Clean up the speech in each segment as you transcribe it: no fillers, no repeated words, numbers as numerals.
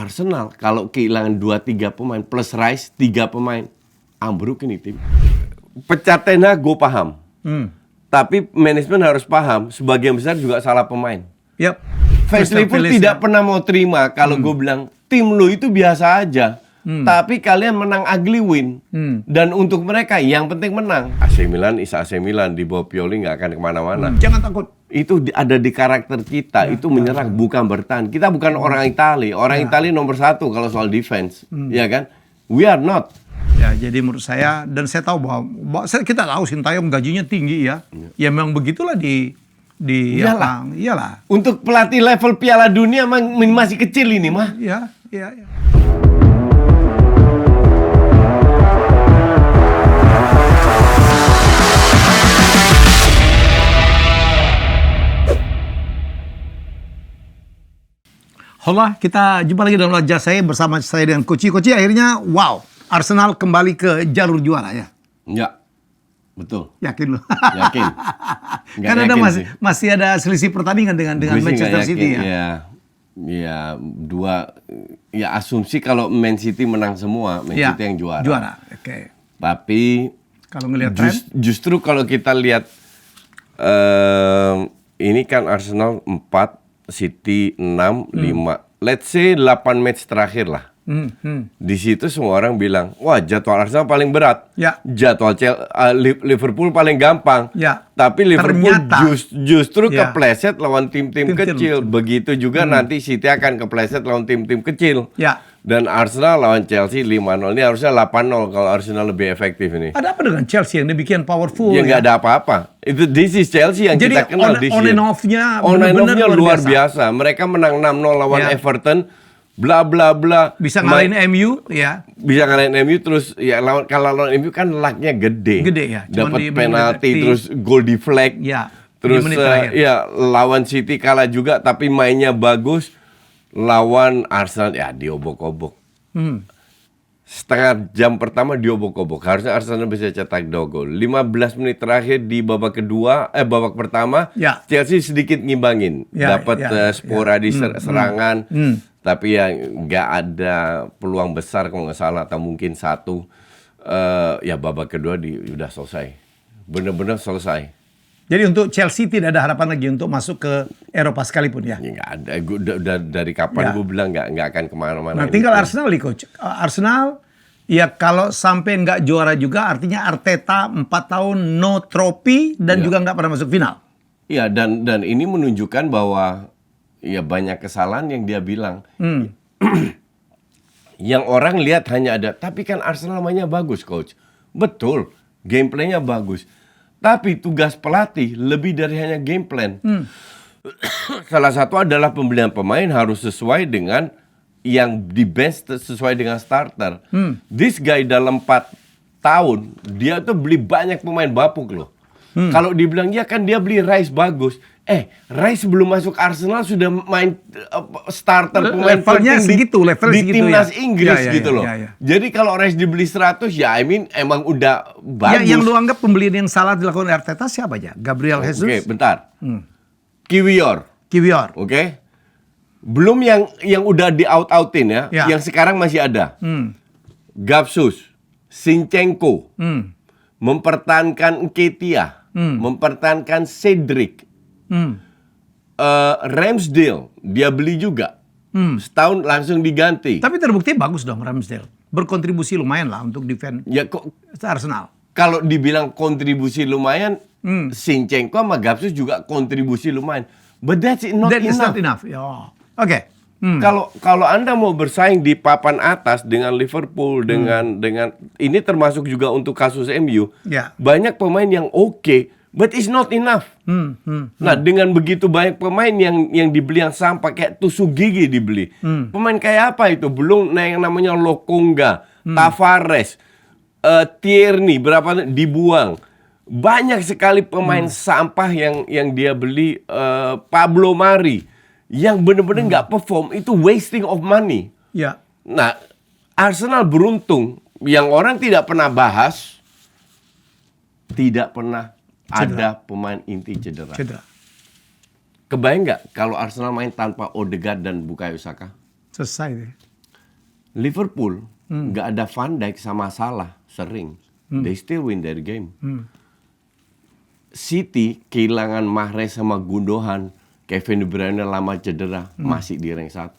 Arsenal kalau kehilangan 2-3 pemain plus Rice 3 pemain, ambruk ini tim. Pecat Ten Hag gue paham. Tapi manajemen harus paham sebagian besar juga salah pemain. Yap. Fans Liverpool tidak pernah mau terima kalau gue bilang tim lu itu biasa aja. Tapi kalian menang ugly win. Dan untuk mereka yang penting menang. AC Milan is AC Milan, di bawah Pioli nggak akan kemana-mana. Jangan takut. Itu ada di karakter kita, itu menyerang bukan bertahan. Kita bukan orang Itali. Orang Itali nomor 1 kalau soal defense, ya kan? We are not. Ya, jadi menurut saya, dan saya tahu bahwa kita tahu Sintayong gajinya tinggi ya. Ya memang begitulah Iyalah. Iyalah. Untuk pelatih level Piala Dunia masih kecil ini mah. Iya. Halo, kita jumpa lagi dalam Wajah Saya bersama saya dengan Koci. Akhirnya, wow, Arsenal kembali ke jalur juara ya? Ya, betul. Yakin lo? Yakin. Kan ada masih ada selisih pertandingan dengan Manchester City ya? Ya asumsi kalau Man City menang semua, Man City yang juara. Oke. Tapi kalau ngelihat justru kalau kita lihat ini kan Arsenal 4, City 6, 5. Let's say 8 match terakhir lah. Di situ semua orang bilang, wah jadwal Arsenal paling berat. Ya. Jadwal Liverpool paling gampang. Ya. Tapi Liverpool Ternyata, justru kepleset lawan tim-tim kecil. Begitu juga nanti City akan kepleset lawan tim-tim kecil. Ya. Dan Arsenal lawan Chelsea 5-0. Ini harusnya 8-0 kalau Arsenal lebih efektif ini. Ada apa dengan Chelsea yang demikian powerful? Ya nggak ada apa-apa. This is Chelsea yang jadi kita kenal this year. On and off-nya luar biasa. Mereka menang 6-0 lawan Everton. Bla bla bla. Bisa ngalahin MU ya. Bisa ngalahin MU terus ya kalau lawan MU kan lucknya gede. Gede ya. Dapat penalti terus gol deflect. Ya. Terus lawan City kalah juga tapi mainnya bagus. Lawan Arsenal ya diobok-obok. Setengah jam pertama diobok-obok. Harusnya Arsenal bisa cetak 2 gol. 15 menit terakhir di babak pertama Chelsea sedikit ngimbangin. Dapat sporadis serangan. Tapi ya nggak ada peluang besar kalau nggak salah atau mungkin satu. Ya babak kedua udah selesai. Benar-benar selesai. Jadi untuk Chelsea tidak ada harapan lagi untuk masuk ke Eropa sekalipun ya? Ya nggak ada. Udah dari kapan gue bilang nggak akan kemana-mana. Nah tinggal Arsenal nih Coach. Arsenal ya kalau sampai nggak juara juga artinya Arteta 4 tahun no trophy dan juga nggak pernah masuk final. Iya dan ini menunjukkan bahwa ya banyak kesalahan yang dia bilang. Yang orang lihat hanya ada, tapi kan Arsenal mainnya bagus Coach. Betul, gameplaynya bagus. Tapi tugas pelatih lebih dari hanya game plan. Salah satu adalah pembelian pemain harus sesuai dengan yang di bench sesuai dengan starter. This guy dalam 4 tahun, dia tuh beli banyak pemain bapuk loh. Kalau dibilang ya kan dia beli Rice bagus. Rice belum masuk Arsenal sudah main starter pemain levelnya segitu, di timnas Inggris gitu loh. Ya. Jadi kalau Rice dibeli 100 ya emang udah bagus. Ya, yang lu anggap pembelian yang salah dilakukan Arteta siapa aja? Gabriel Jesus? Oke, bentar. Kiwior. Oke. Belum yang udah di out-outin ya, yang sekarang masih ada. Gapsus, Zinchenko, mempertahankan Nketiah, mempertahankan Cedric. Ramsdale dia beli juga. Setahun langsung diganti. Tapi terbukti bagus dong Ramsdale. Berkontribusi lumayan lah untuk defense Arsenal. Kalau dibilang kontribusi lumayan, Zinchenko sama Gapsus juga kontribusi lumayan. But that's not enough. Oke. Kalau Anda mau bersaing di papan atas dengan Liverpool dengan ini termasuk juga untuk kasus MU. Banyak pemain yang oke. But it's not enough. Nah, dengan begitu banyak pemain yang dibeli yang sampah kayak tusuk gigi dibeli. Pemain kayak apa itu? Belum yang namanya Lokonga, Tavares, Tierney berapa dibuang. Banyak sekali pemain sampah yang dia beli. Pablo Mari yang benar-benar nggak perform, itu wasting of money. Nah, Arsenal beruntung yang orang tidak pernah bahas, tidak pernah ada pemain inti cedera. Kebayang nggak kalau Arsenal main tanpa Odegaard dan Bukayo Saka? Selesai deh. Liverpool nggak ada Van Dijk sama Salah sering, they still win their game. City kehilangan Mahrez sama Gundogan, Kevin De Bruyne lama cedera, masih di rank 1.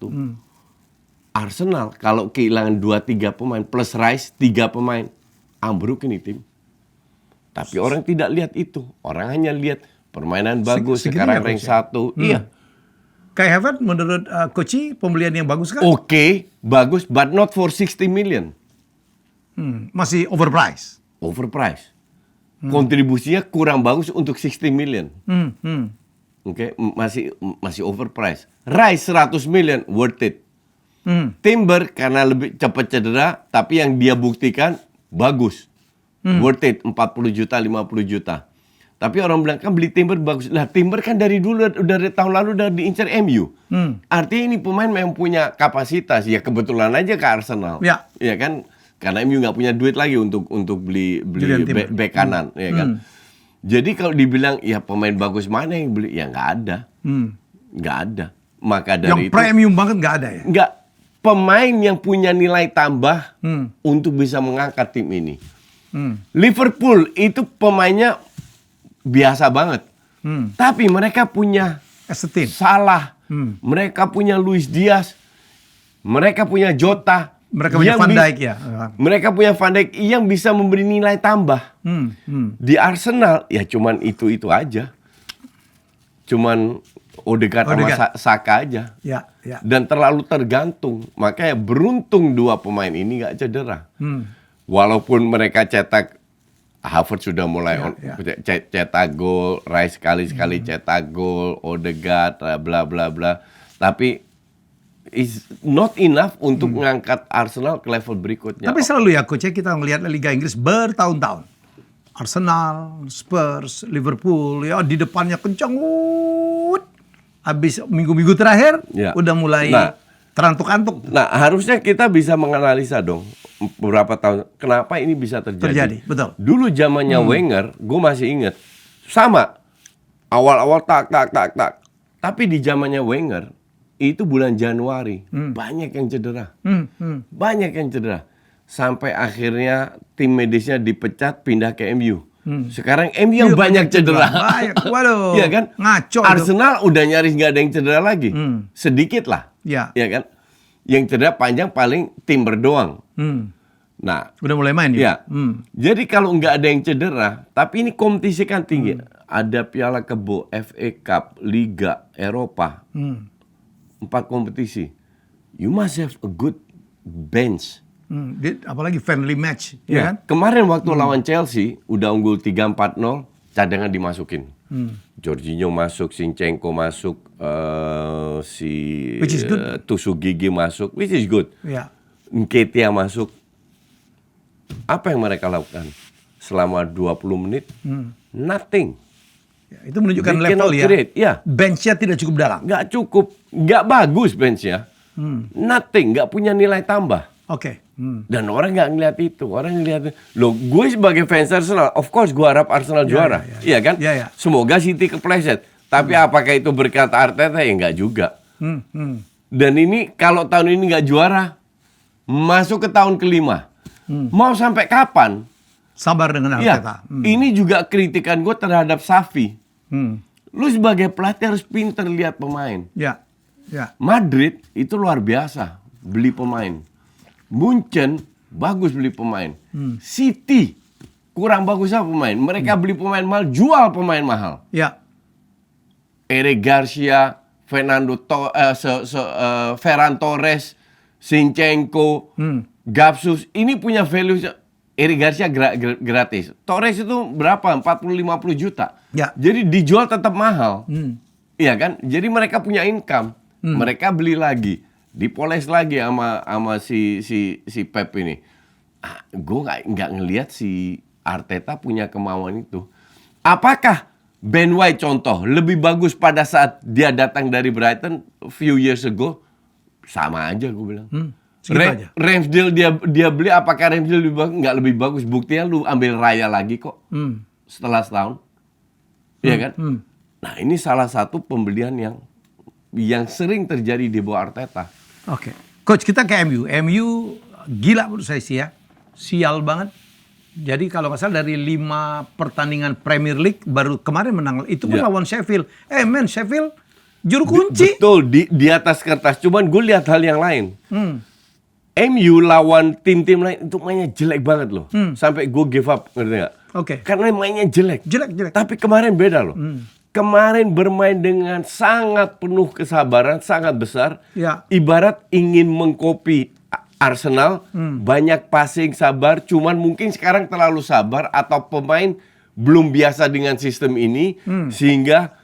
Arsenal kalau kehilangan 2-3 pemain plus Rice 3 pemain, ambruk ini tim. Tapi orang tidak lihat itu. Orang hanya lihat permainan bagus, sekarang rank 1. Iya. Kai Havertz menurut Koci pembelian yang bagus kan? Oke, bagus, but not for 60 million. Masih overpriced. Overpriced. Kontribusinya kurang bagus untuk 60 million. Oke, masih overpriced. Rice 100 million, worth it. Timber karena lebih cepat cedera, tapi yang dia buktikan bagus. Worth it, 40 juta, 50 juta. Tapi orang bilang kan beli Timber bagus. Lah Timber kan dari dulu, dari tahun lalu udah diincar MU. Artinya ini pemain yang punya kapasitas. Ya kebetulan aja ke Arsenal. Ya kan, karena MU nggak punya duit lagi untuk beli bek kanan. Ya kan. Jadi kalau dibilang ya pemain bagus mana yang beli, ya nggak ada. Nggak ada. Maka dari yang itu. Yang premium banget nggak ada ya? Nggak. Pemain yang punya nilai tambah untuk bisa mengangkat tim ini. Liverpool itu pemainnya biasa banget. Tapi mereka punya Salah. Mereka punya Luis Diaz. Mereka punya Jota. Mereka punya Van Dijk ya. Mereka punya Van Dijk yang bisa memberi nilai tambah. Di Arsenal ya cuman itu aja. Cuman Odegaard sama Saka aja. Ya. Dan terlalu tergantung. Makanya beruntung dua pemain ini nggak cedera. Walaupun mereka cetak, Havertz sudah mulai cetak gol, Rice sekali-sekali cetak gol, Odegaard, bla bla bla. Tapi is not enough untuk mengangkat Arsenal ke level berikutnya. Tapi selalu ya Coach, kita melihat Liga Inggris bertahun-tahun. Arsenal, Spurs, Liverpool, ya di depannya kencang. Habis minggu-minggu terakhir udah mulai terantuk-antuk. Nah, harusnya kita bisa menganalisa dong beberapa tahun kenapa ini bisa terjadi. Betul. Dulu zamannya Wenger, gue masih ingat. Sama. Awal-awal tak. Tapi di zamannya Wenger, itu bulan Januari banyak yang cedera. Banyak yang cedera. Sampai akhirnya tim medisnya dipecat pindah ke MU. Sekarang MU yang banyak cedera. Waduh. Iya kan? Ngaco. Arsenal udah nyaris nggak ada yang cedera lagi. Sedikit lah. Iya kan? Yang cedera panjang paling Timber doang. Nah, udah mulai main ya. Jadi kalau nggak ada yang cedera, tapi ini kompetisi kan tinggi. Ada Piala Kebo, FA Cup, Liga, Eropa. 4 kompetisi. You must have a good bench. Apalagi friendly match, ya kan? Kemarin waktu lawan Chelsea udah unggul 3-4-0, cadangan dimasukin. Jorginho masuk, Zinchenko masuk, Tusu Gigi masuk, which is good. Nketiah masuk. Apa yang mereka lakukan selama 20 menit? Nothing. Itu menunjukkan level ya. Benchnya tidak cukup dalam. Nggak cukup, nggak bagus benchnya. Nothing, nggak punya nilai tambah. Oke. Dan orang nggak ngeliat itu. Orang ngeliat, loh gue sebagai fans Arsenal, of course gue harap Arsenal juara. Iya kan? Semoga City kepleset. Tapi apakah itu berkat Arteta? Ya nggak juga. Dan ini kalau tahun ini nggak juara, masuk ke tahun kelima. Mau sampai kapan? Sabar dengan Arteta. Ini juga kritikan gue terhadap Xavi. Lu sebagai pelatih harus pinter lihat pemain. Madrid itu luar biasa beli pemain. Munchen bagus beli pemain. City kurang bagus apa pemain. Mereka beli pemain mahal, jual pemain mahal. Eric Garcia, Ferran Torres, Zinchenko, Gapsus, ini punya value. Eric Garcia gratis. Torres itu berapa? 40-50 juta. Jadi dijual tetap mahal. Iya kan? Jadi mereka punya income. Mereka beli lagi. Dipoles lagi sama si Pep ini. Gue nggak ngelihat si Arteta punya kemauan itu. Apakah Ben White contoh lebih bagus pada saat dia datang dari Brighton few years ago? Sama aja gue bilang. Ramsdale dia beli, apakah Ramsdale lebih bagus? Nggak lebih bagus. Buktinya lu ambil Raya lagi kok setelah setahun. Iya kan? Nah ini salah satu pembelian yang sering terjadi di bawah Arteta. Coach, kita ke MU. MU gila menurut saya sih ya. Sial banget. Jadi kalau nggak salah dari 5 pertandingan Premier League baru kemarin menang. Itu pun lawan Sheffield. Sheffield juru kunci. Betul, di atas kertas. Cuman gue lihat hal yang lain. MU lawan tim-tim lain itu mainnya jelek banget loh. Sampai gue give up, ngerti nggak? Oke. Karena mainnya jelek. Jelek. Tapi kemarin beda loh. Kemarin bermain dengan sangat penuh kesabaran, sangat besar. Ya. Ibarat ingin mengkopi Arsenal, banyak passing, sabar. Cuman mungkin sekarang terlalu sabar atau pemain belum biasa dengan sistem ini, sehingga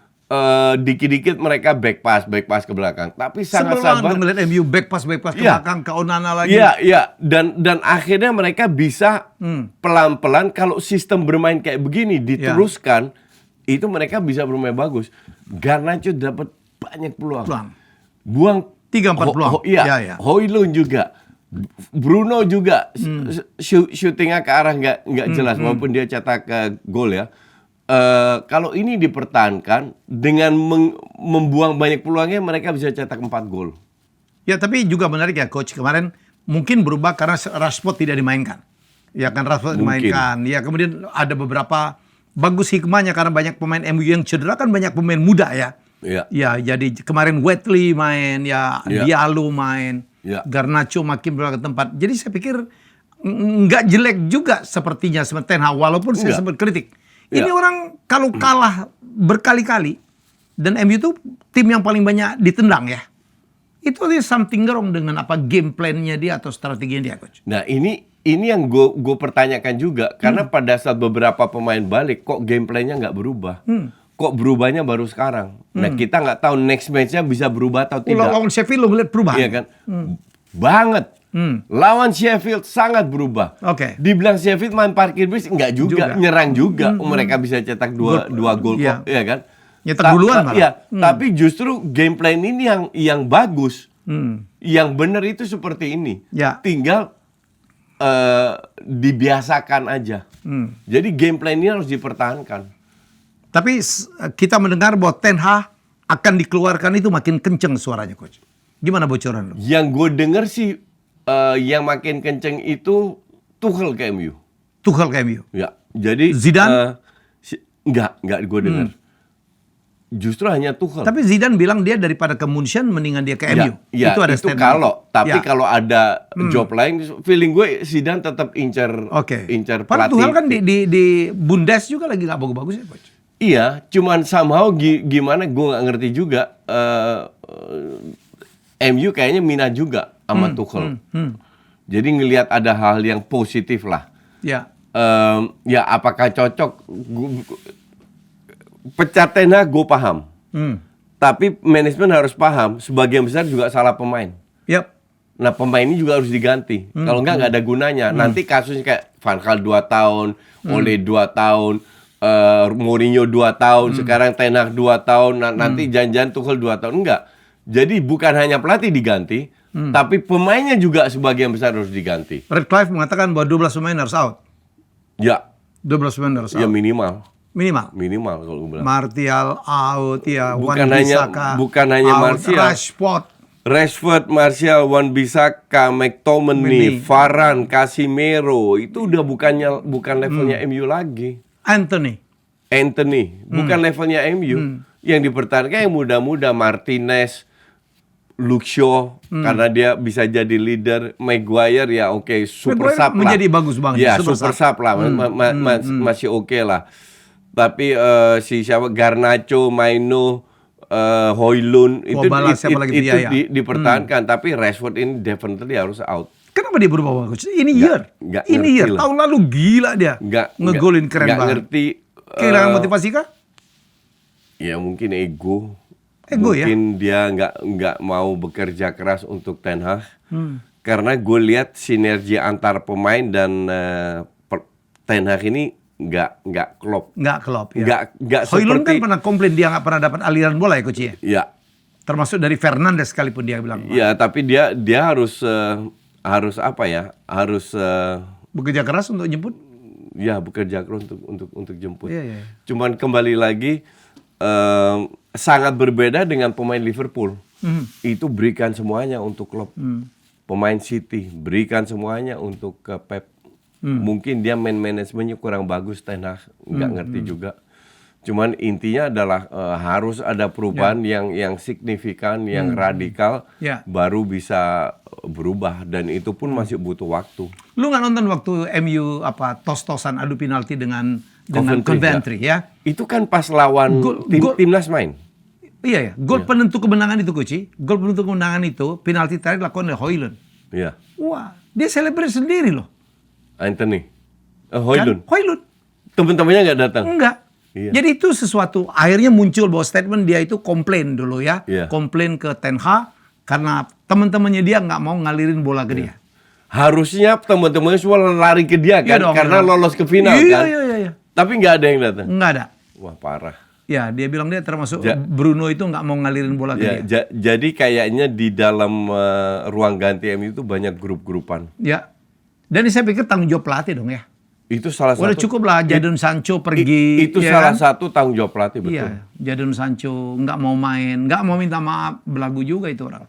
dikit-dikit mereka back pass ke belakang. Tapi sangat sabar. Melihat MU back pass ke belakang, ke Onana lagi. Iya. Dan akhirnya mereka bisa pelan-pelan kalau sistem bermain kayak begini diteruskan, itu mereka bisa bermain bagus. Garnacho dapat banyak peluang. Buang 3-4 peluang. Iya. Højlund juga. Bruno juga syutingnya ke arah nggak jelas walaupun dia cetak gol ya. Kalau ini dipertahankan dengan membuang banyak peluangnya, mereka bisa cetak 4 gol. Ya, tapi juga menarik ya Coach, kemarin mungkin berubah karena Rashford tidak dimainkan. Ya kan, Rashford dimainkan. Ya, kemudian ada beberapa bagus hikmahnya karena banyak pemain MU yang cedera, kan banyak pemain muda ya. Ya, jadi kemarin Wetley main, Diallo main, Garnacho makin berbagai tempat. Jadi saya pikir nggak jelek juga sepertinya Ten Hag, walaupun saya sempat kritik. Ini orang kalau kalah berkali-kali, dan MU itu tim yang paling banyak ditendang ya. Itu ada something wrong dengan game plan-nya dia atau strateginya dia, Coach. Nah, ini yang gue pertanyakan juga, karena pada saat beberapa pemain balik, kok game plan-nya nggak berubah? Kok berubahnya baru sekarang? Nah, kita nggak tahu next match-nya bisa berubah atau tidak. Lawan Sheffield lo melihat perubahan? Iya kan? Banget. Lawan Sheffield sangat berubah. Dibilang Sheffield main parkir bis, enggak juga. Nyerang juga. Mereka bisa cetak dua gol kok, ya kan? Nyetak duluan malah. Iya, tapi justru game plan ini yang bagus. Yang benar itu seperti ini. Tinggal dibiasakan aja. Jadi game plan ini harus dipertahankan. Tapi kita mendengar bahwa Ten Hag akan dikeluarkan itu makin kenceng suaranya, Coach. Gimana bocoran lo? Yang gue denger sih yang makin kenceng itu Tuchel ke MU. Tuchel ke MU? Ya, jadi Zidane? Enggak gue dengar. Justru hanya Tuchel. Tapi Zidane bilang dia daripada ke Munchen mendingan dia ke MU. Ya, itu ada statement. Kalau ada job lain, feeling gue Zidane tetap incar pelatih. Padahal Tuchel kan di Bundes juga lagi nggak bagus-bagus ya, Coach. Iya, cuman somehow gimana gue nggak ngerti juga. MU kayaknya minat juga sama Tuchel. Jadi ngelihat ada hal yang positif lah. Ya apakah cocok? Pecat Ten Hag gue paham. Tapi manajemen harus paham, sebagian besar juga salah pemain. Nah, pemain ini juga harus diganti. Kalau nggak ada gunanya. Nanti kasusnya kayak Van Gaal 2 tahun, Ole 2 tahun, Mourinho 2 tahun, sekarang Ten Hag 2 tahun, nanti jangan-jangan Tuchel 2 tahun. Enggak. Jadi bukan hanya pelatih diganti, tapi pemainnya juga sebagian besar harus diganti. Redcliffe mengatakan bahwa 12 pemain harus out. Ya. 12 pemain harus out. Ya minimal Minimal kalau gue bilang. Martial out ya, bukan hanya out, Martial. Rashford, Martial, Wan-Bissaka, McTominay, Varane, Casemiro, itu udah bukan levelnya MU lagi. Anthony, bukan levelnya MU. Yang dipertahankan yang muda-muda, Martinez, Luke Shaw, karena dia bisa jadi leader. Maguire ya super sub lah. Menjadi bagus banget. Ya super sub lah, masih oke lah. Tapi si siapa, Garnacho, Maino, Højlund itu dipertahankan. Tapi Rashford ini definitely harus out. Kenapa dia berubah bagus? Ini year. Tahun lalu gila dia. Ngegolin keren banget. Nggak ngerti. Kehilangan motivasi kah? Ya mungkin ego. Mungkin dia nggak mau bekerja keras untuk Ten Hag. Karena gue lihat sinergi antar pemain dan Ten Hag ini nggak klop. Nggak ya. Nggak Højlund seperti. Kan pernah komplain dia nggak pernah dapat aliran bola ya, Coach ya? Iya. Termasuk dari Fernandes sekalipun dia bilang. Iya, tapi dia harus apa ya? Harus bekerja keras untuk jemput. Ya, bekerja keras untuk jemput. Iya. Cuman kembali lagi sangat berbeda dengan pemain Liverpool. Itu berikan semuanya untuk klub. pemain City, berikan semuanya untuk ke Pep. Mungkin dia manajemennya kurang bagus, Ten Hag nggak ngerti juga. Cuman intinya adalah harus ada perubahan yang signifikan, yang radikal, baru bisa berubah, dan itu pun masih butuh waktu. Lu nggak nonton waktu MU tos-tosan adu penalti dengan Coventry ya? Itu kan pas lawan timnas main. Iya ya, gol penentu kemenangan itu, Coach. Gol penentu kemenangan itu penalti terakhir dilakukan oleh Højlund. Iya. Wah, dia celebrate sendiri loh. Anthony. Højlund. Højlund. Temen-temennya nggak datang. Enggak. Iya. Jadi itu sesuatu, akhirnya muncul bahwa statement dia itu komplain dulu ya. Komplain ke Ten Hag karena teman-temannya dia nggak mau ngalirin bola ke dia. Harusnya teman-temannya semua lari ke dia kan, karena lolos ke final kan. Iya. Tapi nggak ada yang datang. Nggak ada. Wah, parah. Ya, dia bilang dia termasuk Bruno itu nggak mau ngalirin bola ke dia. Jadi kayaknya di dalam ruang ganti MU itu banyak grup-grupan. Ya. Dan saya pikir tanggung jawab pelatih dong ya. Itu salah satu. Udah cukup lah Jadon Sancho pergi. Itu salah satu tanggung jawab pelatih, betul. Iya, Jadon Sancho nggak mau main, nggak mau minta maaf, belagu juga itu orang.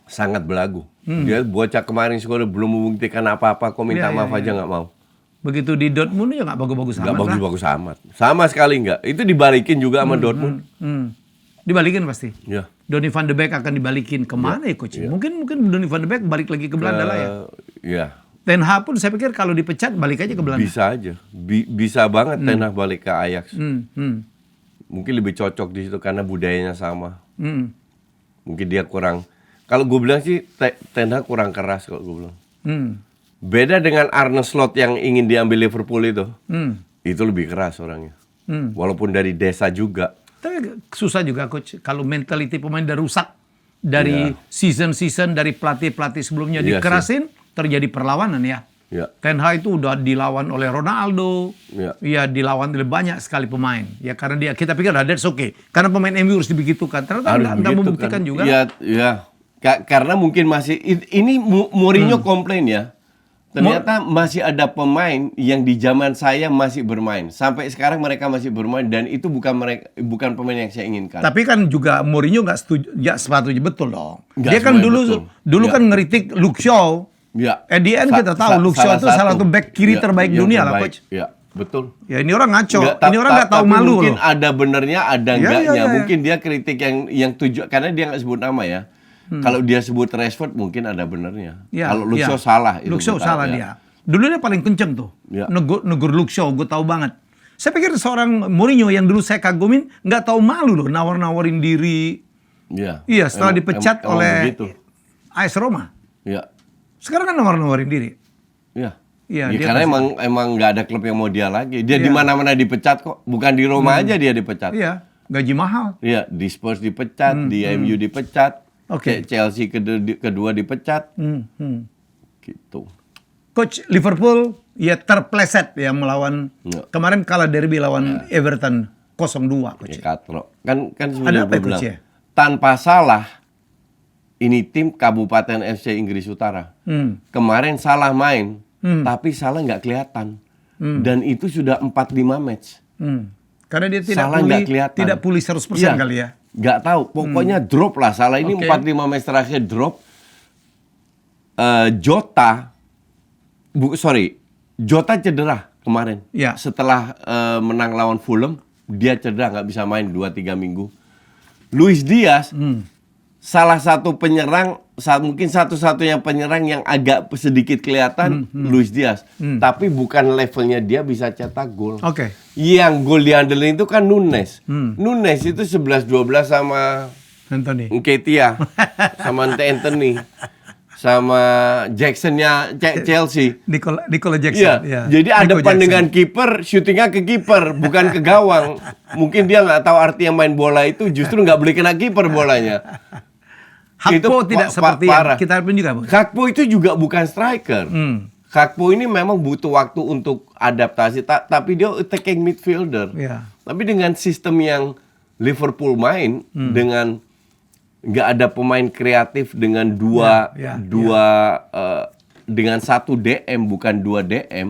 Sangat belagu. Dia bocah kemarin sekolah belum membuktikan apa-apa, kok minta maaf aja nggak mau. Begitu di Dortmund ya nggak bagus-bagus amat. Nggak bagus-bagus amat. Sama sekali nggak. Itu dibalikin juga sama Dortmund. Dibalikin pasti. Ya. Donny van de Beek akan dibalikin kemana ya Coach? Mungkin Donny van de Beek balik lagi ke Belanda lah ya. Iya. Ten Hag pun saya pikir kalau dipecat balik aja ke Belanda. Bisa aja. Bisa banget Ten Hag balik ke Ajax. Mungkin lebih cocok di situ karena budayanya sama. Mungkin dia kurang. Kalau gue bilang sih Ten Hag kurang keras kalau gue bilang. Beda dengan Arne Slot yang ingin diambil Liverpool itu. Itu lebih keras orangnya. Walaupun dari desa juga. Tapi susah juga Coach kalau mentality pemain udah rusak dari season-season dari pelatih-pelatih sebelumnya dikerasin. Terjadi perlawanan ya. Ten Hag itu udah dilawan oleh Ronaldo. Ya dilawan oleh banyak sekali pemain. Ya karena kita pikir that's okay. Karena pemain MU harus dibegitukan. Ternyata enggak membuktikan juga. Iya. Karena mungkin masih ini Mourinho komplain ya. Ternyata masih ada pemain yang di zaman saya masih bermain. Sampai sekarang mereka masih bermain dan itu bukan pemain yang saya inginkan. Tapi kan juga Mourinho nggak setuju, ya sepatunya betul dong. Dia kan dulu kan ngeritik Luke Shaw. Ya. At the end kita tahu Luke Shaw itu salah satu back kiri terbaik dunia lah, Coach. Ya, betul. Ya ini orang ngaco. Ini orang nggak tahu malu mungkin loh. Ada benernya, ada enggaknya. Mungkin dia kritik yang tujuan karena dia nggak sebut nama ya. Kalau dia sebut Rashford mungkin ada benernya. Kalau Luke Shaw salah. Luke Shaw salah dia. Dulu dia paling kenceng tuh. Negur Luke Shaw, gue tahu banget. Saya pikir seorang Mourinho yang dulu saya kagumin nggak tahu malu loh nawar-nawarin diri. Iya, setelah dipecat oleh AS Roma. Iya. Sekarang kan nawar-nawarin diri. Iya. Iya, karena emang nggak ada klub yang mau dia lagi. Dia di mana-mana dipecat kok. Bukan di Roma aja dia dipecat. Iya, gaji mahal. Iya, di Spurs dipecat, di MU dipecat. Chelsea kedua dipecat. Gitu. Coach Liverpool ya terpleset ya melawan kemarin kalah derby lawan Everton 0-2 Coach. Kan ada apa Coach ya? Tanpa salah ini tim Kabupaten FC Inggris Utara. Kemarin Salah main, tapi Salah nggak kelihatan. Dan itu sudah 4-5 match. Karena dia tidak pulih 100% kali ya. Nggak tahu, pokoknya drop lah. Salah ini 4-5 match terakhir drop. Jota cedera kemarin. Setelah menang lawan Fulham, dia cedera nggak bisa main 2-3 minggu. Luis Diaz salah satu penyerang, mungkin satu-satunya penyerang yang agak sedikit kelihatan Luis Diaz. Tapi bukan levelnya dia bisa cetak gol. Yang gol diandelin itu kan Nunes. Nunes itu 11-12 sama Anthony. Nketiah, sama Anthony, sama Jacksonnya Chelsea. Nicola Jackson. Iya. Jadi ada depan dengan kiper, syutingnya ke kiper, bukan ke gawang. Mungkin dia nggak tahu arti yang main bola itu, justru nggak boleh kena kiper bolanya. Hakpo tidak seperti yang kita harapin juga. Hakpo itu juga bukan striker. Hakpo ini memang butuh waktu untuk adaptasi, tapi dia attacking midfielder. Tapi dengan sistem yang Liverpool main, dengan nggak ada pemain kreatif dengan dengan satu DM bukan 2 DM,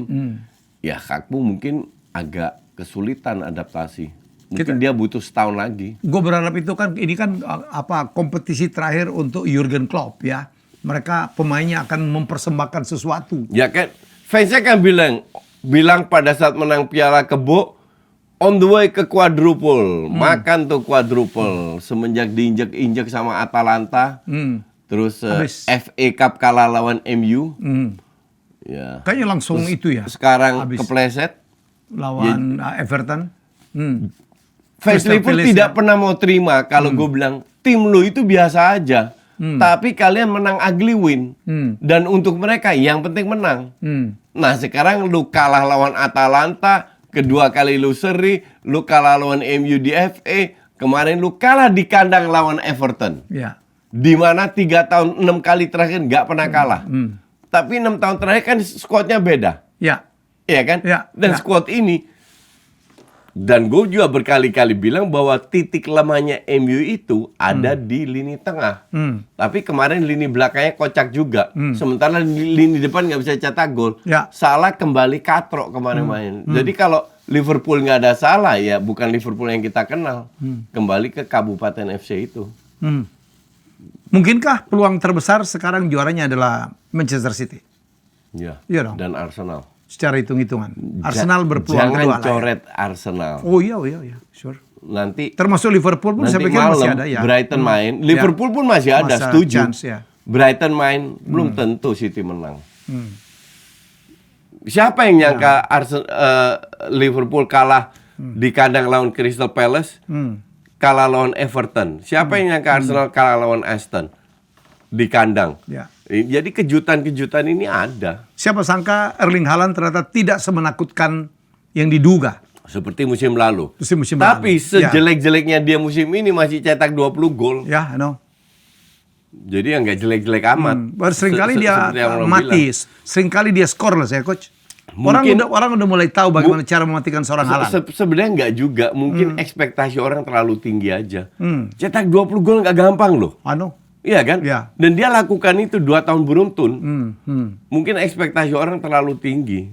ya Hakpo mungkin agak kesulitan adaptasi. Mungkin dia butuh setahun lagi. Gue berharap itu kan ini kan kompetisi terakhir untuk Jurgen Klopp ya. mereka pemainnya akan mempersembahkan sesuatu. Ya kan, fansnya kan bilang pada saat menang Piala Kebo, on the way ke quadruple, makan tuh quadruple semenjak diinjak-injak sama Atalanta, terus FA Cup kalah lawan MU, ya. Kayaknya langsung terus itu ya. Sekarang kepleset lawan Everton. Fans Liverpool tidak pernah mau terima kalau gue bilang tim lu itu biasa aja, tapi kalian menang ugly win, dan untuk mereka yang penting menang. Nah sekarang lu kalah lawan Atalanta, kedua kali lu seri, lu kalah lawan MU di FA, kemarin lu kalah di kandang lawan Everton. Ya. Di mana 3 tahun 6 kali terakhir nggak pernah kalah. Tapi 6 tahun terakhir kan skuadnya beda. Ya. Iya kan? Ya. Dan skuad ini, dan gue juga berkali-kali bilang bahwa titik lemahnya MU itu ada di lini tengah. Tapi kemarin lini belakangnya kocak juga. Sementara lini depan nggak bisa cetak gol. Ya. Salah kembali katrok kemarin main. Jadi kalau Liverpool nggak ada salah, ya bukan Liverpool yang kita kenal. Kembali ke Kabupaten FC itu. Mungkinkah peluang terbesar sekarang juaranya adalah Manchester City? Ya. Iya dong. Dan Arsenal. Secara hitung-hitungan. Arsenal berpeluang kedua. Jangan coret Arsenal. Oh iya, sure. Nanti termasuk Liverpool pun saya pikir masih ada ya. Brighton main, Liverpool pun masih ada, setuju. Chance, ya. Brighton main, belum tentu City menang. Siapa yang nyangka Liverpool kalah di kandang lawan Crystal Palace, kalah lawan Everton? Siapa yang nyangka Arsenal kalah lawan Aston di kandang? Ya. Jadi kejutan-kejutan ini ada. Siapa sangka Erling Haaland ternyata tidak semenakutkan yang diduga. Seperti musim lalu. Tapi sejelek-jeleknya dia musim ini masih cetak 20 gol. Ya, I know. Jadi yang nggak jelek-jelek amat. Seringkali dia mati. Seringkali dia scoreless ya, Coach. Orang udah mulai tahu bagaimana cara mematikan seorang Haaland. Sebenarnya nggak juga. Mungkin ekspektasi orang terlalu tinggi aja. Cetak 20 gol nggak gampang loh. I know. Iya kan? Ya. Dan dia lakukan itu 2 tahun beruntun. Mungkin ekspektasi orang terlalu tinggi.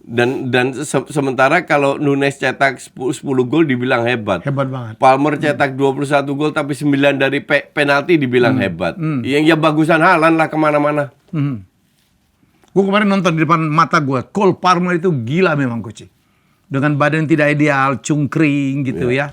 Dan sementara kalau Nunes cetak 10 gol dibilang hebat. Hebat banget. Palmer cetak 21 gol tapi 9 dari penalti dibilang hebat. Yang ya bagusan Haaland lah kemana-mana. Gue kemarin nonton di depan mata gue. Cole Palmer itu gila memang, Coach. Dengan badan tidak ideal, cungkring gitu ya.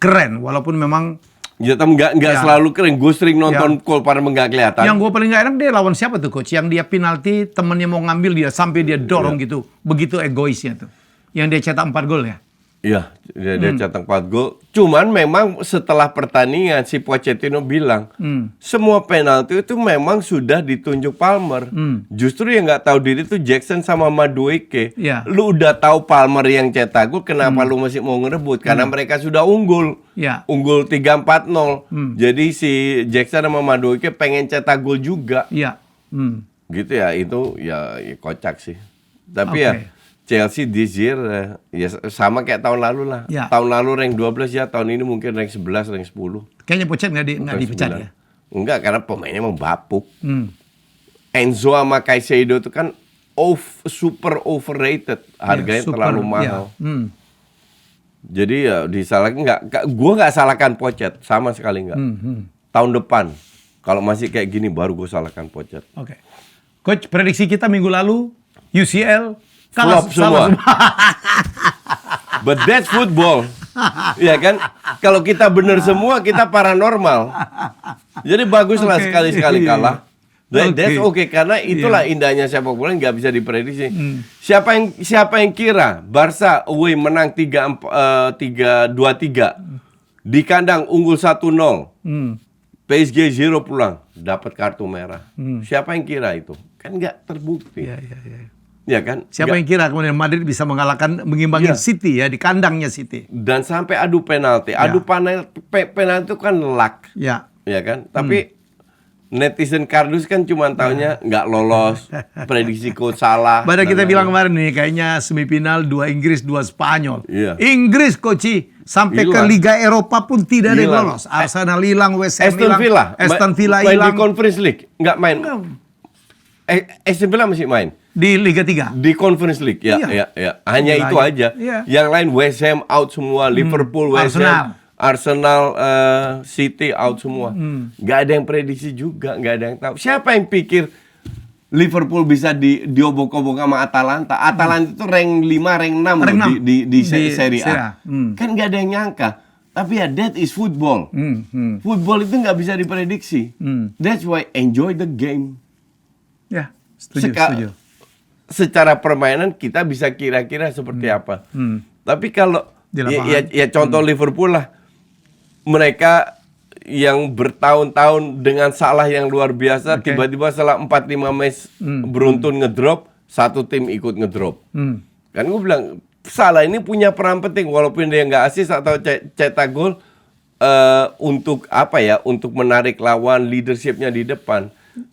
Keren, walaupun memang ya, tapi nggak selalu keren. Gue sering nonton Cole Palmer nggak kelihatan. Yang gue paling nggak enak dia lawan siapa tuh, Coach? Yang dia penalti, temennya mau ngambil dia sampai dia dorong gitu. Begitu egoisnya tuh. Yang dia cetak 4 gol ya? Iya, dia cetak 4 gol. Cuman memang setelah pertandingan si Pochettino bilang semua penalti itu memang sudah ditunjuk Palmer. Justru yang nggak tahu diri itu Jackson sama Madueke. Ya. Lu udah tahu Palmer yang cetak gol, kenapa lu masih mau ngerebut? Karena mereka sudah unggul. Ya. Unggul 3-4-0. Jadi si Jackson sama Madueke pengen cetak gol juga. Iya. Gitu ya, itu ya kocak sih. Tapi ya Chelsea this year ya sama kayak tahun lalu lah. Ya. Tahun lalu rank 12 ya, tahun ini mungkin rank 11, rank 10. Kayaknya Pochettino nggak dipecat ya? Enggak, karena pemainnya emang bapuk. Enzo sama Caicedo itu kan super overrated. Harganya terlalu mahal. Jadi ya disalahkan gue nggak salahkan Pochettino sama sekali nggak. Tahun depan kalau masih kayak gini baru gue salahkan Pochettino. Oke. Coach, prediksi kita minggu lalu UCL flop semua. But that's football. Ya kan? Kalau kita bener semua, kita paranormal. Jadi baguslah sekali-sekali kalah. That's okay, karena itulah indahnya sepak bola, nggak bisa diprediksi. Siapa yang kira Barca away menang 2-3 di kandang unggul 1-0. PSG 0 pulang, dapat kartu merah. Siapa yang kira itu? Kan nggak terbukti. Ya kan? Siapa yang kira kemudian Madrid bisa mengimbangi City ya di kandangnya City. Dan sampai adu penalti. Adu penalti itu kan luck. Ya kan? Tapi netizen kardus kan cuma taunya nggak lolos, prediksi coach salah. Padahal kita bilang kemarin nih kayaknya semifinal 2 Inggris 2 Spanyol. Inggris Coach sampai ke Liga Eropa pun tidak ada yang lolos. Arsenal hilang, West Ham hilang, Aston Villa hilang. Main di Conference League nggak main. Aston Villa masih main di Liga 3. Di Conference League, ya. Hanya itu aja. Yang lain West Ham out semua, Liverpool, West Ham, Arsenal, City out semua. Nggak ada yang prediksi juga, nggak ada yang tahu. Siapa yang pikir Liverpool bisa diobok-obok sama Atalanta? Atalanta itu rank 5, rank 6 loh di Serie A. Kan nggak ada yang nyangka. Tapi ya, that is football. Football itu nggak bisa diprediksi. That's why enjoy the game. Ya, setuju. Secara permainan kita bisa kira-kira seperti apa. Tapi kalau ya contoh Liverpool lah. Mereka yang bertahun-tahun dengan salah yang luar biasa, tiba-tiba setelah 4-5 match beruntun ngedrop, satu tim ikut ngedrop. Kan gue bilang, Salah ini punya peran penting, walaupun dia nggak assist atau cetak gol, untuk apa ya, untuk menarik lawan, leadershipnya di depan.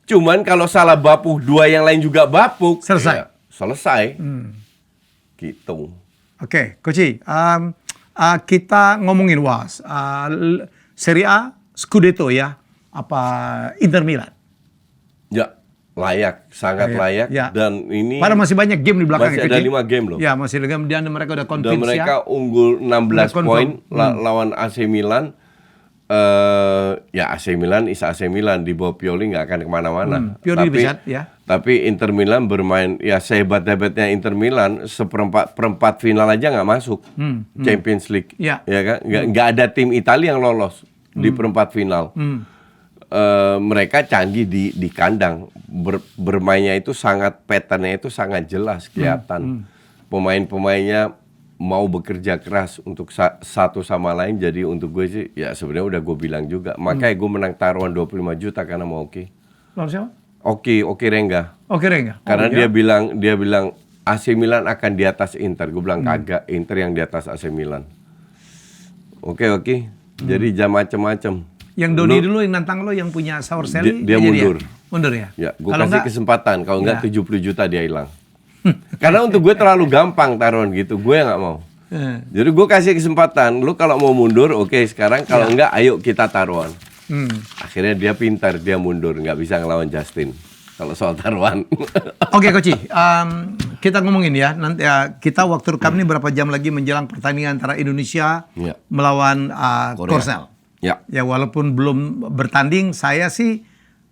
Cuman kalau Salah bapuk, dua yang lain juga bapuk, selesai. Ya, selesai. Gitu. Oke, Coach, kita ngomongin UAS. Serie A, Scudetto ya, apa Inter Milan? Ya, layak, sangat layak. Ya. Dan ini padahal masih banyak game di belakang. Masih ada 5 game loh. Ya, masih ada game dan mereka udah convince. Dan mereka unggul 16 poin lawan AC Milan. Ya AC Milan is AC Milan, di bawah Pioli nggak akan kemana-mana. Pioli bisa, ya. Tapi Inter Milan bermain ya sehebat-hebatnya Inter Milan, perempat final aja nggak masuk Champions League. Ya kan, nggak ada tim Italia yang lolos di perempat final. Mereka canggih di kandang, bermainnya itu sangat, patternnya itu sangat jelas kelihatan. Pemain-pemainnya mau bekerja keras untuk satu sama lain. Jadi untuk gue sih ya sebenarnya udah gue bilang juga. Makanya gue menang taruhan 25 juta karena mau Oki. Lalu siapa? Oki Rengga. Oki Rengga. Karena dia bilang AC Milan akan di atas Inter. Gue bilang kagak, Inter yang di atas AC Milan. Oke. Jadi jam macem-macem. Yang Doni dulu yang nantang lo, yang punya Saur Sally, dia mundur. Mundur ya? Ya, gue kasih kesempatan. Kalau enggak 70 juta dia hilang. Karena untuk gue terlalu gampang taruhan gitu, gue nggak mau. Jadi gue kasih kesempatan, lu kalau mau mundur, oke sekarang, kalau enggak, ayo kita taruhan. Akhirnya dia pintar, dia mundur, nggak bisa ngelawan Justin. Kalau soal taruhan. Oke, Coach, kita ngomongin ya, nanti kita waktu rekam ini berapa jam lagi menjelang pertandingan antara Indonesia melawan Korsel. Ya, walaupun belum bertanding,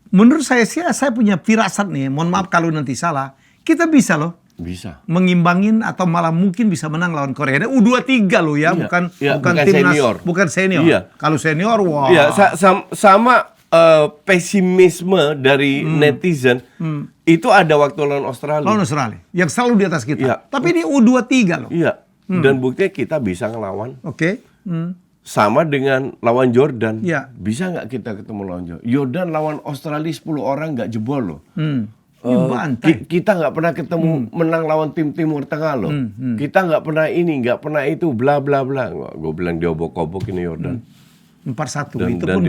menurut saya punya firasat nih, mohon maaf kalau nanti salah. Kita bisa loh. Bisa. Mengimbangin atau malah mungkin bisa menang lawan Korea. U23 loh ya, bukan timnas senior. Bukan senior. Iya. Kalau senior, wah. Iya, sama pesimisme dari netizen itu ada waktu lawan Australia. Lawan Australia, yang selalu di atas kita. Iya. Tapi ini U23 loh. Iya. Dan buktinya kita bisa ngelawan. Oke. Sama dengan lawan Jordan. Iya. Bisa nggak kita ketemu lawan Jordan? Jordan lawan Australia 10 orang nggak jebol loh. Kita nggak pernah ketemu menang lawan tim Timur Tengah loh. Kita nggak pernah ini, nggak pernah itu, bla bla bla. Gue bilang diobok-obok ini Jordan. 4-1. Itu pun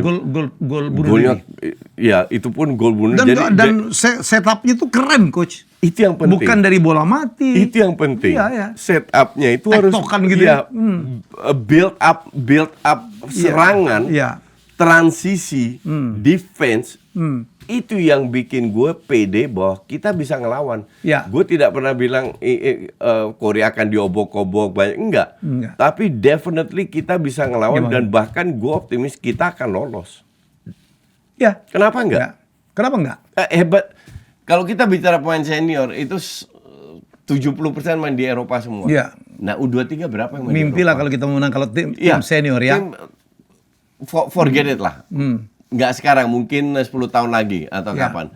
gol bunuh diri. Ya, itu pun gol bunuh diri. Dan setupnya itu keren, Coach. Itu yang penting. Bukan dari bola mati. Itu yang penting. Iya. Setupnya itu harus gitu ya. Build up serangan, transisi, defense. Itu yang bikin gue pede bahwa kita bisa ngelawan. Gue tidak pernah bilang Korea akan diobok-obok banyak, enggak. Tapi definitely kita bisa ngelawan. Dan bahkan gue optimis kita akan lolos. Ya. Kenapa enggak? Kenapa enggak? Hebat. Kalau kita bicara pemain senior itu 70% main di Eropa semua. Ya. Nah U23 berapa yang main Mimpi di Eropa? lah kalau kita menang kalau tim senior ya. Forget it lah. Nggak sekarang, mungkin 10 tahun lagi atau kapan.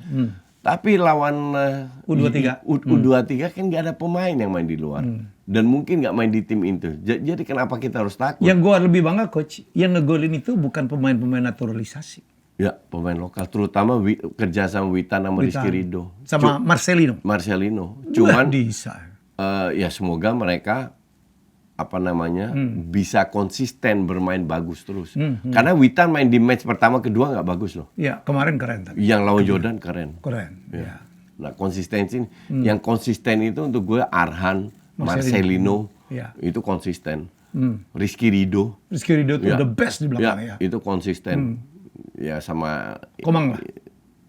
Tapi lawan U23 kan nggak ada pemain yang main di luar. Dan mungkin nggak main di tim itu. Jadi kenapa kita harus takut? Yang gue lebih bangga, Coach, yang ngegolin itu bukan pemain-pemain naturalisasi. Ya, pemain lokal. Terutama kerja sama Witan sama Rizky Ridho. Sama Marcelino. Cuman ya semoga mereka bisa konsisten bermain bagus terus. Karena Witan main di match pertama kedua nggak bagus loh. Iya, kemarin keren tapi. Yang lawan Jordan keren. Ya. Nah, konsistensi yang konsisten itu untuk gue Arhan, Marcelino itu konsisten. Rizky Ridho itu the best di belakang ya. Itu konsisten. Ya sama Komang lah.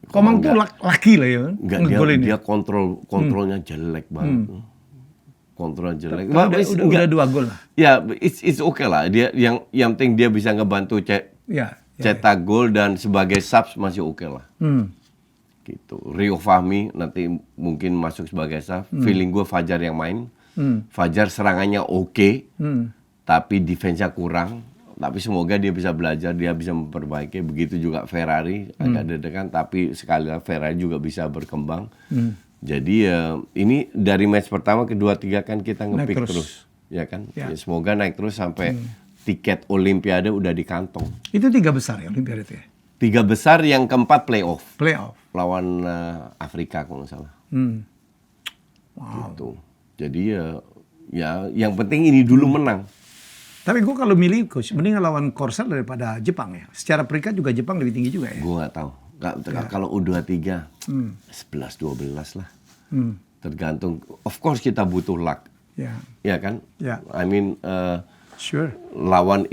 Komang tuh laki lah ya. Enggak, dia kontrolnya jelek banget. kontrol jelek. Udah 2 gol lah. Ya, it's okay lah. Dia yang penting dia bisa ngebantu cetak gol dan sebagai subs masih oke lah. Gitu. Rio Fahmi nanti mungkin masuk sebagai sub. Feeling gue Fajar yang main. Fajar serangannya oke, tapi defense-nya kurang. Tapi semoga dia bisa belajar, dia bisa memperbaiki. Begitu juga Ferrari agak deg-degan, tapi sekali lagi Ferrari juga bisa berkembang. Jadi ini dari match pertama, kedua, tiga kan kita nge-pick terus. Ya kan? Ya, semoga naik terus sampai tiket Olimpiade udah di kantong. Itu 3 besar ya Olimpiade itu ya? 3 besar, yang keempat playoff. Lawan Afrika kalau nggak salah. Wow. Gitu. Jadi ya yang penting ini dulu menang. Tapi gue kalau milih coach, mending lawan Korsel daripada Jepang ya. Secara peringkat juga Jepang lebih tinggi juga ya. Gue nggak tahu. Kalau U23 11-12 lah. Tergantung. Of course kita butuh luck. Ya kan? I mean sure. Lawan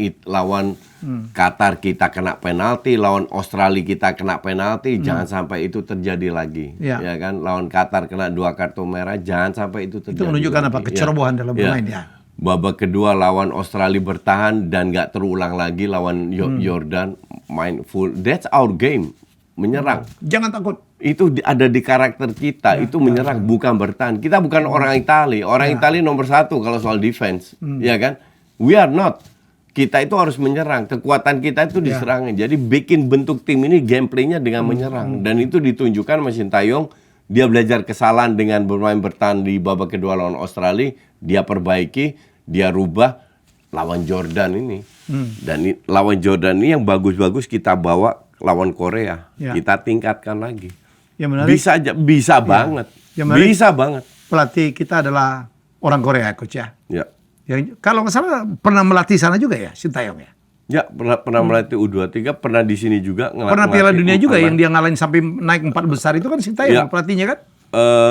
Qatar kita kena penalti, lawan Australia kita kena penalti, jangan sampai itu terjadi lagi. Ya kan? Lawan Qatar kena 2 kartu merah, jangan sampai itu terjadi. Itu menunjukkan apa? Kecerobohan dalam bermain ya. Babak kedua lawan Australia bertahan dan nggak terulang lagi, lawan Jordan main full. That's our game. Menyerang. Jangan takut. Itu ada di karakter kita, itu menyerang bukan bertahan. Kita bukan orang Italia. Orang Italia nomor 1 kalau soal defense, ya kan? We are not. Kita itu harus menyerang. Kekuatan kita itu diserangin. Jadi bikin bentuk tim ini gameplaynya dengan menyerang. Dan itu ditunjukkan sama Sintayong. Dia belajar kesalahan dengan bermain bertahan di babak kedua lawan Australia. Dia perbaiki, dia rubah lawan Jordan ini. Dan lawan Jordan ini yang bagus-bagus kita bawa lawan Korea. Kita tingkatkan lagi. Bisa banget. Bisa banget. Pelatih kita adalah orang Korea, coach ya. Kalau nggak salah pernah melatih sana juga ya, Sintayong ya. Ya, pernah melatih U23, pernah di sini juga. Pernah Piala Dunia juga yang dia ngalahin sampai naik 4 besar itu kan Sintayong pelatihnya kan?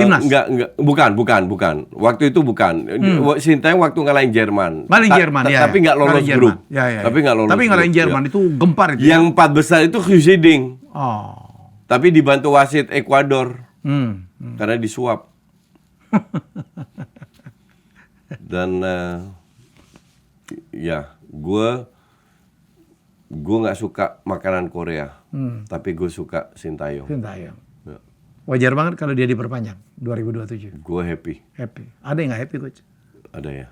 Timnas? Enggak, bukan. Waktu itu bukan. Sintayong waktu ngalahin Jerman. Ngalahin Jerman, Tapi nggak lolos grup. Tapi ngalahin Jerman itu gempar itu. Yang 4 besar itu Husiding. Tapi dibantu wasit Ekuador. Karena disuap. Dan ya, gue nggak suka makanan Korea, tapi gue suka Sintayong. Ya. Wajar banget kalau dia diperpanjang 2027. Gue happy. Ada yang nggak happy coach? Ada ya.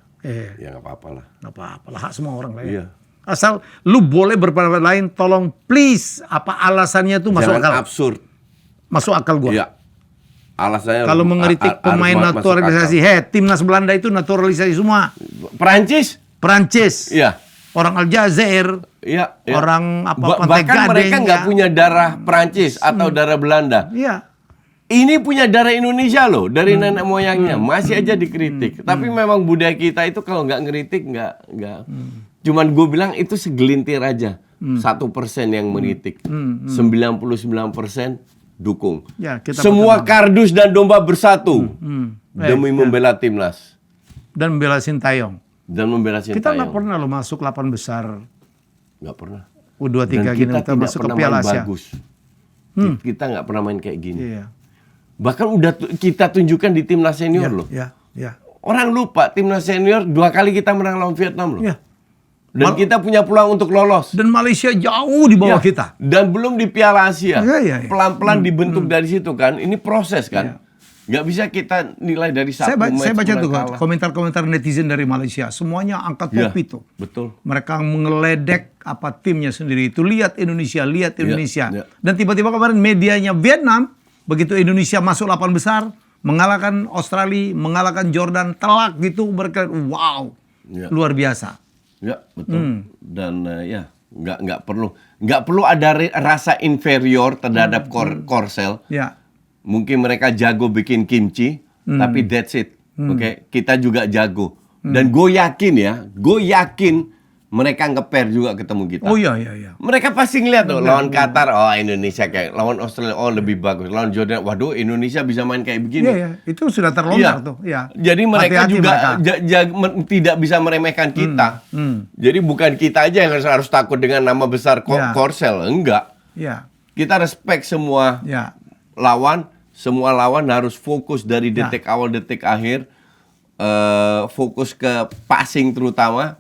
Ya nggak apa-apa lah. Nggak apa-apa lah, hak semua orang lah ya. Asal lu boleh berpendapat lain, tolong please, apa alasannya tuh masuk akal? Absurd. Masuk akal gue. Iya. Alasannya kalau mengkritik pemain naturalisasi, timnas Belanda itu naturalisasi semua. Perancis. Iya. Orang Aljazair. Iya. Orang bahkan mereka nggak punya darah Perancis atau darah Belanda. Iya. Ini punya darah Indonesia loh, dari nenek moyangnya. Masih aja dikritik. Tapi memang budaya kita itu kalau nggak ngeritik nggak. Cuman gue bilang itu segelintir aja. 1% yang menitik. 99% dukung. Ya, semua kardus dan domba bersatu demi membela timnas dan membela Sintayong. Kita nggak pernah lo masuk 8 besar. Nggak pernah. U23 gini kita masuk ke Piala Asia. Bagus. Kita nggak pernah main kayak gini. Bahkan udah kita tunjukkan di timnas senior loh. Orang lupa timnas senior 2 kali kita menang lawan Vietnam loh. Dan kita punya peluang untuk lolos. Dan Malaysia jauh di bawah kita. Dan belum di Piala Asia. Pelan-pelan dibentuk dari situ kan. Ini proses kan. Nggak bisa kita nilai dari satu match. Saya baca tuh komentar-komentar netizen dari Malaysia. Semuanya angkat topi tuh. Betul. Mereka mengeledek timnya sendiri itu. Lihat Indonesia. Dan tiba-tiba kemarin medianya Vietnam. Begitu Indonesia masuk 8 besar. Mengalahkan Australia. Mengalahkan Jordan. Telak gitu. Mereka wow. Luar biasa. Ya betul. Dan nggak perlu ada rasa inferior terhadap Korsel. Mungkin mereka jago bikin kimchi, tapi that's it. Oke, kita juga jago. Dan gue yakin mereka nge-pair juga ketemu kita. Mereka pasti ngeliat tuh lawan Qatar, Indonesia kayak lawan Australia, lebih bagus. Lawan Jordan, waduh Indonesia bisa main kayak begini. Itu sudah terlontar tuh. Jadi mereka juga tidak bisa meremehkan kita. Jadi bukan kita aja yang harus takut dengan nama besar Korsel, enggak. Kita respect semua lawan. Semua lawan harus fokus dari detik awal detik akhir fokus ke passing terutama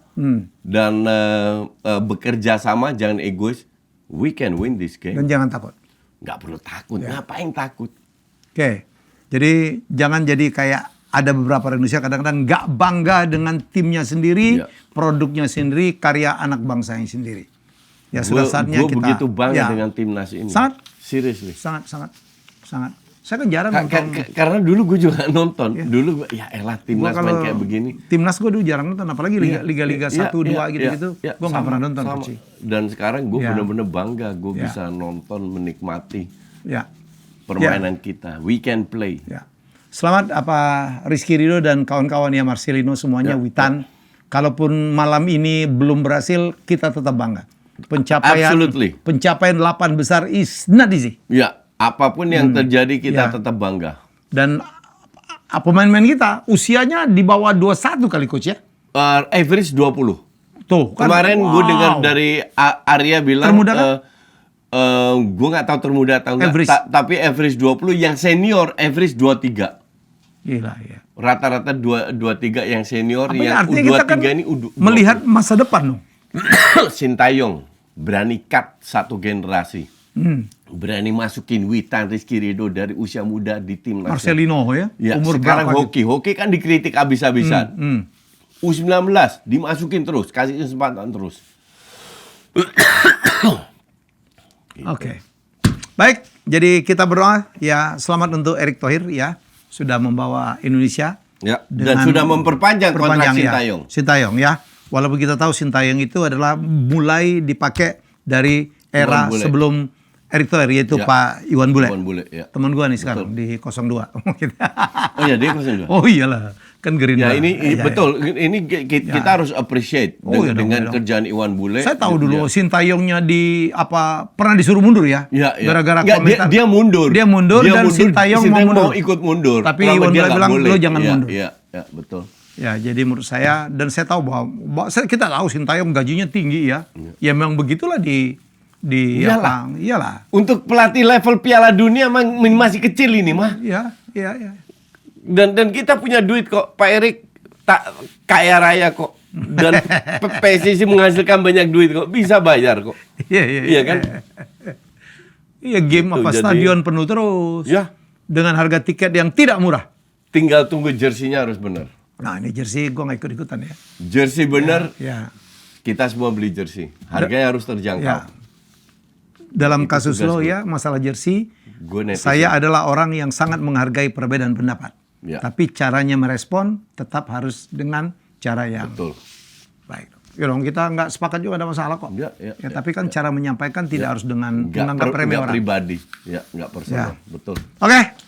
dan bekerja sama, jangan egois. We can win this game. Dan jangan takut. Nggak perlu takut. Ngapain takut? Oke. Jadi jangan jadi kayak ada beberapa orang Indonesia kadang-kadang nggak bangga dengan timnya sendiri, produknya sendiri, karya anak bangsanya sendiri. Ya sudah saatnya kita. Gue begitu bangga dengan timnas ini. Sangat. Seriously. Sangat. Saya kan jarang nonton. Karena dulu gue juga nonton. Dulu ya elah timnas main kayak begini. Timnas gue dulu jarang nonton, apalagi liga-liga 1, 2 gitu-gitu. Gue nggak pernah nonton. Dan sekarang gue bener-bener bangga gue bisa nonton, menikmati permainan kita. We can play. Selamat Rizky Ridho dan kawan-kawan ya, Marcelino semuanya, Witan. Kalaupun malam ini belum berhasil, kita tetap bangga. Pencapaian 8 besar is not easy. Ya, apapun yang terjadi kita tetap bangga. Dan pemain-pemain kita usianya di bawah 21 kali coach ya? Average 20. Tuh, kan, kemarin gue dengar dari Arya bilang termuda kan? Gue nggak tahu termuda atau enggak, tapi average 20, yang senior average 23. Gila ya. Rata-rata 23 yang senior, yang U23 kan ini melihat masa depan dong. Sintayong berani cut satu generasi. Berani masukin Witan, Rizky Ridho dari usia muda di timnas. Marcelino ya. Umur sekarang hoki kan dikritik habis-habisan. U19 dimasukin terus, kasih kesempatan terus. Oke. Baik, jadi kita berdoa ya, selamat untuk Erick Thohir ya, sudah membawa Indonesia. Ya, dan sudah memperpanjang kontrak Sintayong. Sintayong ya. Walaupun kita tahu Sintayong itu adalah mulai dipakai dari era sebelum Erick Thohir, yaitu Pak Iwan Bule. Teman gua nih sekarang di 02. Oh ya, dia 02. Oh iyalah, kan Gerindra. Ya ini betul. Ini kita harus appreciate dengan kerjaan Iwan Bule. Saya tahu dulu Sintayongnya pernah disuruh mundur ya. Gara-gara komentar. Dia mundur. Dan Sintayong mau ikut mundur. Tapi Iwan Bule bilang lo jangan mundur. Iya, betul. Ya, jadi menurut saya, dan saya tahu bahwa kita tahu Sintayong gajinya tinggi ya. Ya memang begitulah iyalah. Untuk pelatih level Piala Dunia masih kecil ini mah. Iya. Dan kita punya duit kok, Pak Erik tak kaya raya kok. Dan PSSI menghasilkan banyak duit kok, bisa bayar kok. Iya kan? Iya, game stadion penuh terus. Ya. Dengan harga tiket yang tidak murah. Tinggal tunggu jersinya harus benar. Nah, ini jersey gue nggak ikut-ikutan ya. Jersey benar. Ya. Kita semua beli jersey. Harganya harus terjangkau. Ya. Dalam kasus lo ya, masalah jersey, saya adalah orang yang sangat menghargai perbedaan pendapat. Ya. Tapi caranya merespon tetap harus dengan cara yang baik. Ya dong, kita nggak sepakat juga ada masalah kok. Tapi kan cara menyampaikan tidak harus dengan menganggap remeh orang. Pribadi, nggak personal. Betul. Oke.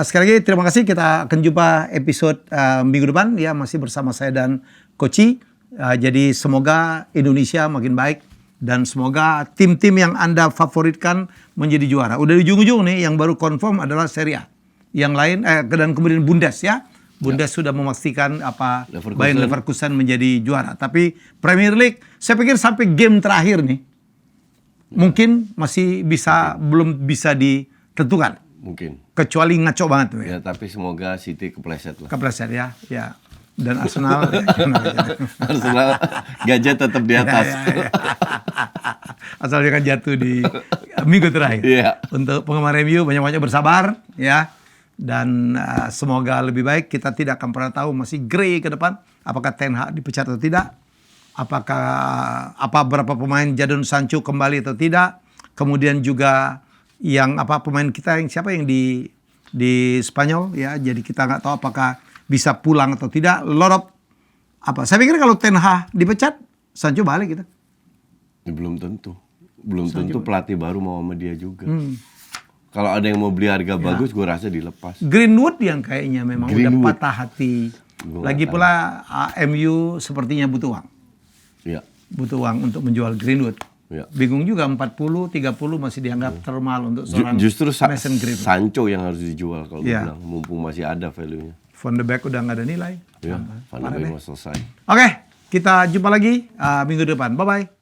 Sekali lagi terima kasih, kita akan jumpa episode minggu depan ya, masih bersama saya dan Koci. Jadi semoga Indonesia makin baik dan semoga tim-tim yang Anda favoritkan menjadi juara. Udah di ujung-ujung nih, yang baru confirm adalah Serie A. Yang lain dan kemudian Bundes ya. Bundes sudah memastikan Bayern Leverkusen menjadi juara. Tapi Premier League saya pikir sampai game terakhir nih mungkin masih belum bisa ditentukan. Mungkin. Kecuali ngaco banget tuh ya. Tapi semoga City kepleset lah. Kepleset ya. Dan Arsenal Arsenal gajah tetap di atas. Asal jangan jatuh di minggu terakhir. Untuk penggemar MU banyak-banyak bersabar ya. Dan semoga lebih baik. Kita tidak akan pernah tahu, masih grey ke depan. Apakah Ten Hag dipecat atau tidak? Apakah berapa pemain Jadon Sancho kembali atau tidak? Kemudian juga yang pemain kita siapa yang di Spanyol ya. Jadi kita nggak tahu apakah bisa pulang atau tidak. Saya pikir kalau Ten Hag dipecat, Sancho balik gitu. Belum tentu pelatih baru mau sama dia juga. Kalau ada yang mau beli harga bagus, gue rasa dilepas. Greenwood yang kayaknya memang udah patah hati. Lagi pula MU sepertinya butuh uang. Ya. Butuh uang untuk menjual Greenwood. Ya. Bingung juga, 40, 30 masih dianggap termal untuk seorang justru Mason Greenwood. Sancho yang harus dijual kalau gue bilang, mumpung masih ada value-nya. Van de Beek udah nggak ada nilai. Ya, Van de Beek mau selesai. Oke, kita jumpa lagi minggu depan. Bye-bye.